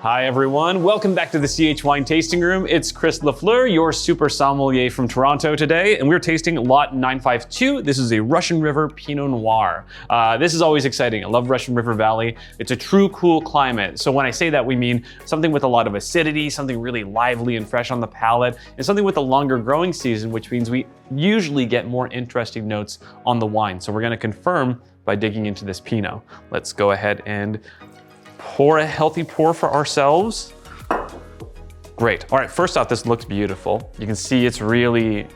Hi everyone, welcome back to the CH Wine Tasting Room. It's Chris Lafleur, your super sommelier from Toronto today, and we're tasting lot 952. This is a Russian River Pinot Noir. This is always exciting. I love Russian River Valley. It's a true cool climate. So when I say that, we mean something with a lot of acidity, something really lively and fresh on the palate, and something with a longer growing season, which means we usually get more interesting notes on the wine. So we're gonna confirm by digging into this Pinot. Let's go ahead and pour a healthy pour for ourselves. Great. All right, first off, this looks beautiful. You can see it's really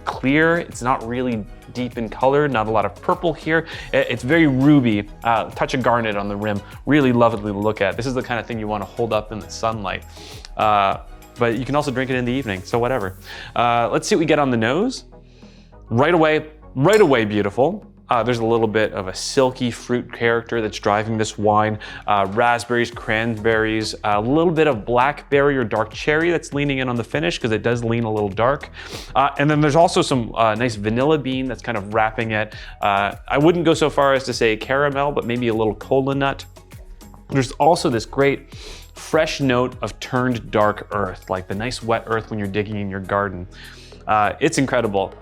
clear. It's not really deep in color, not a lot of purple here. It's very ruby, touch of garnet on the rim. Really lovely to look at. This is the kind of thing you want to hold up in the sunlight. But you can also drink it in the evening, so whatever. Let's see what we get on the nose. Right away beautiful. There's a little bit of a silky fruit character that's driving this wine. Raspberries, cranberries, a little bit of blackberry or dark cherry that's leaning in on the finish because it does lean a little dark. And then there's also some nice vanilla bean that's kind of wrapping it. I wouldn't go so far as to say caramel, but maybe a little cola nut. There's also this great fresh note of turned dark earth, like the nice wet earth when you're digging in your garden. It's incredible.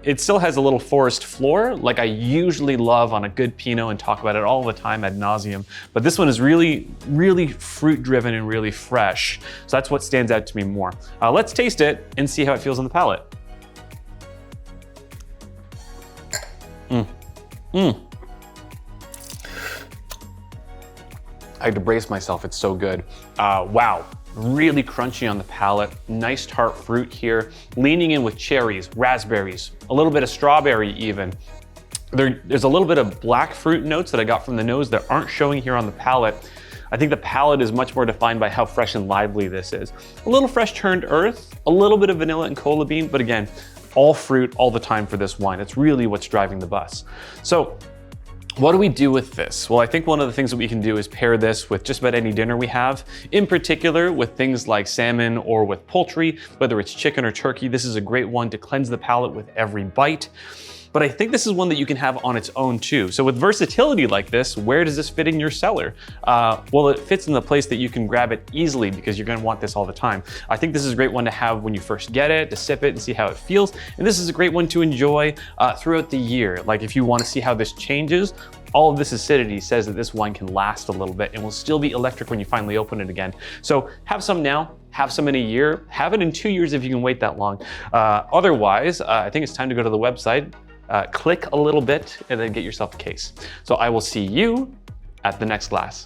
It still has a little forest floor, like I usually love on a good Pinot and talk about it all the time ad nauseum. But this one is really, really fruit driven and really fresh. So that's what stands out to me more. Let's taste it and see how it feels on the palate. I had to brace myself, it's so good. Wow. Really crunchy on the palate, nice tart fruit here, leaning in with cherries, raspberries, a little bit of strawberry even. There's a little bit of black fruit notes that I got from the nose that aren't showing here on the palate. I think the palate is much more defined by how fresh and lively this is. A little fresh turned earth, a little bit of vanilla and cola bean, but again, all fruit all the time for this wine. It's really what's driving the bus. So, what do we do with this? Well, I think one of the things that we can do is pair this with just about any dinner we have, in particular with things like salmon or with poultry, whether it's chicken or turkey. This is a great one to cleanse the palate with every bite. But I think this is one that you can have on its own too. So with versatility like this, where does this fit in your cellar? Well, it fits in the place that you can grab it easily because you're gonna want this all the time. I think this is a great one to have when you first get it, to sip it and see how it feels. And this is a great one to enjoy throughout the year. Like if you wanna see how this changes, all of this acidity says that this wine can last a little bit and will still be electric when you finally open it again. So have some now, have some in a year, have it in 2 years if you can wait that long. Otherwise, I think it's time to go to the website, click a little bit and then get yourself a case. So I will see you at the next glass.